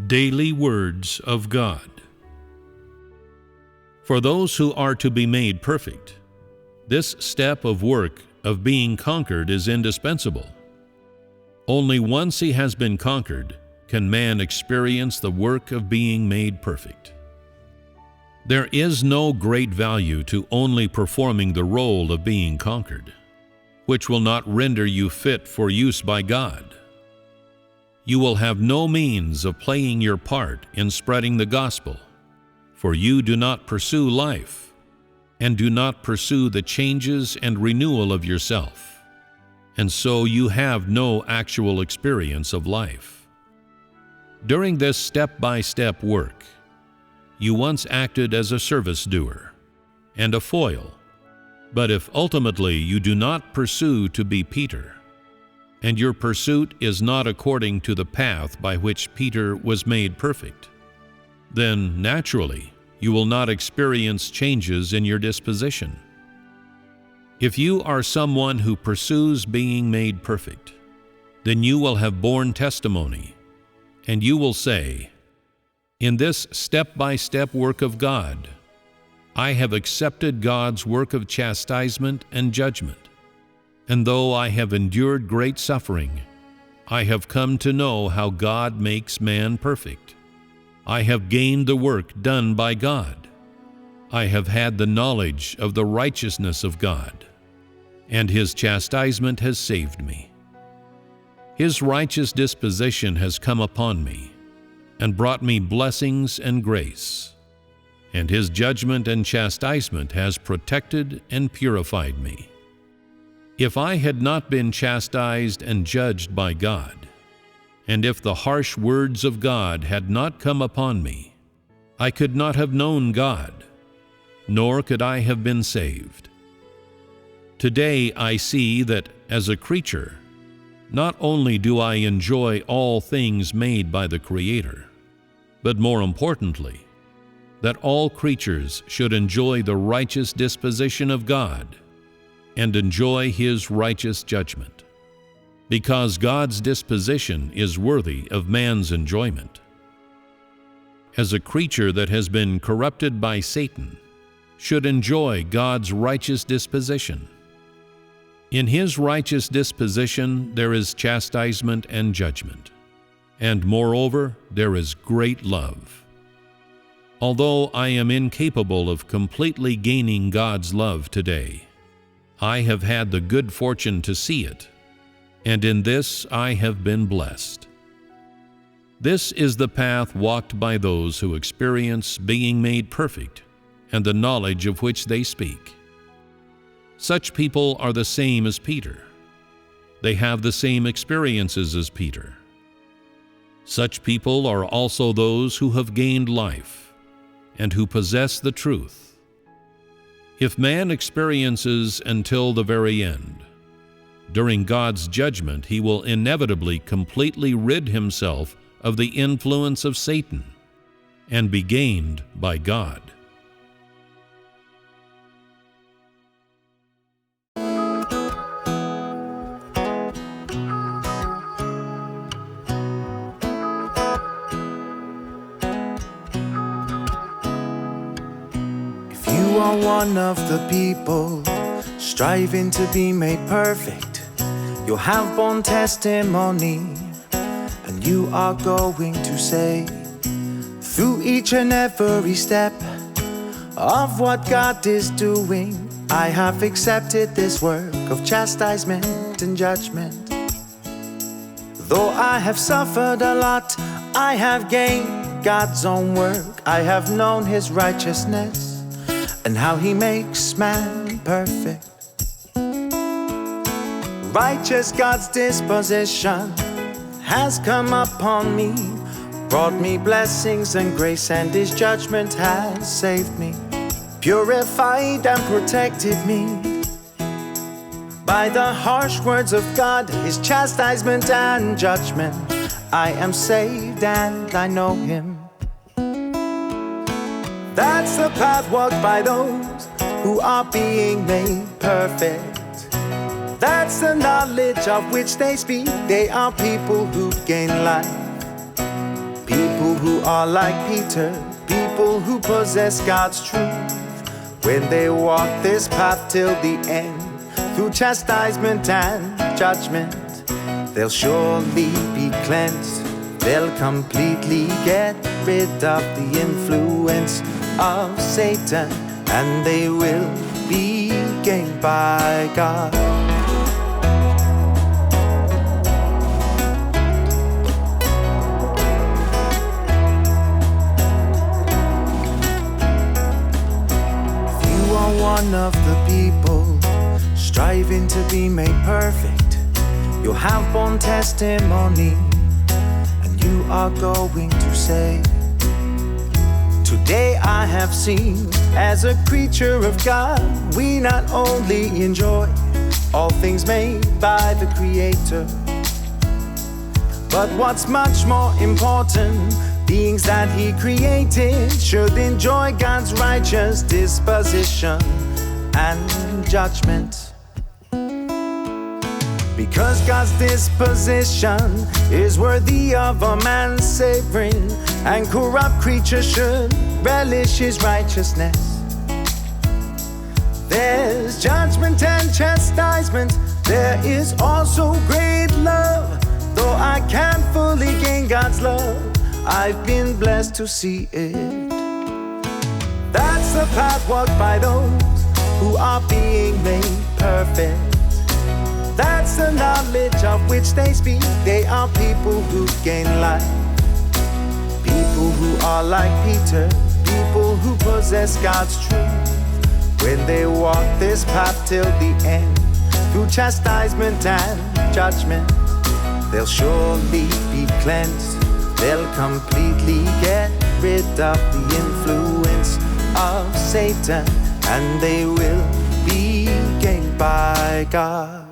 Daily Words of God. For those who are to be made perfect, this step of work of being conquered is indispensable. Only once he has been conquered can man experience the work of being made perfect. There is no great value to only performing the role of being conquered, which will not render you fit for use by God. You will have no means of playing your part in spreading the gospel, for you do not pursue life, and do not pursue the changes and renewal of yourself, and so you have no actual experience of life. During this step-by-step work, you once acted as a service doer and a foil, but if ultimately you do not pursue to be Peter, and your pursuit is not according to the path by which Peter was made perfect, then naturally you will not experience changes in your disposition. If you are someone who pursues being made perfect, then you will have borne testimony, and you will say, "In this step-by-step work of God, I have accepted God's work of chastisement and judgment. And though I have endured great suffering, I have come to know how God makes man perfect. I have gained the work done by God. I have had the knowledge of the righteousness of God, and His chastisement has saved me. His righteous disposition has come upon me, and brought me blessings and grace, and His judgment and chastisement has protected and purified me. If I had not been chastised and judged by God, and if the harsh words of God had not come upon me, I could not have known God, nor could I have been saved. Today I see that as a creature, not only do I enjoy all things made by the Creator, but more importantly, that all creatures should enjoy the righteous disposition of God and enjoy His righteous judgment, because God's disposition is worthy of man's enjoyment. As a creature that has been corrupted by Satan should enjoy God's righteous disposition. In His righteous disposition there is chastisement and judgment, and moreover there is great love. Although I am incapable of completely gaining God's love today, I have had the good fortune to see it, and in this I have been blessed. This is the path walked by those who experience being made perfect and the knowledge of which they speak. Such people are the same as Peter. They have the same experiences as Peter. Such people are also those who have gained life and who possess the truth. If man experiences until the very end, during God's judgment he will inevitably completely rid himself of the influence of Satan and be gained by God. You are one of the people striving to be made perfect. You have borne testimony, and you are going to say, through each and every step of what God is doing, I have accepted this work of chastisement and judgment. Though I have suffered a lot, I have gained God's own work. I have known His righteousness and how He makes man perfect. Righteous God's disposition has come upon me, brought me blessings and grace, and His judgment has saved me, purified and protected me. By the harsh words of God, His chastisement and judgment, I am saved and I know Him. That's the path walked by those who are being made perfect. That's the knowledge of which they speak. They are people who gain life, People who are like Peter, people who possess God's truth. When they walk this path till the end, through chastisement and judgment, they'll surely be cleansed. They'll completely get rid of the influence of Satan, and they will be gained by God. One of the people striving to be made perfect, you'll have borne testimony, and you are going to say, today I have seen, as a creature of God, we not only enjoy all things made by the Creator, but what's much more important, beings that He created should enjoy God's righteous disposition and judgment. Because God's disposition is worthy of a man's savoring, and corrupt creatures should relish His righteousness. There's judgment and chastisement, there is also great love. Though I can't fully gain God's love, I've been blessed to see it. That's the path walked by those who are being made perfect. That's the knowledge of which they speak. They are people who gain life. People who are like Peter, people who possess God's truth. When they walk this path till the end, through chastisement and judgment, they'll surely be cleansed. They'll completely get rid of the influence of Satan, and they will be gained by God.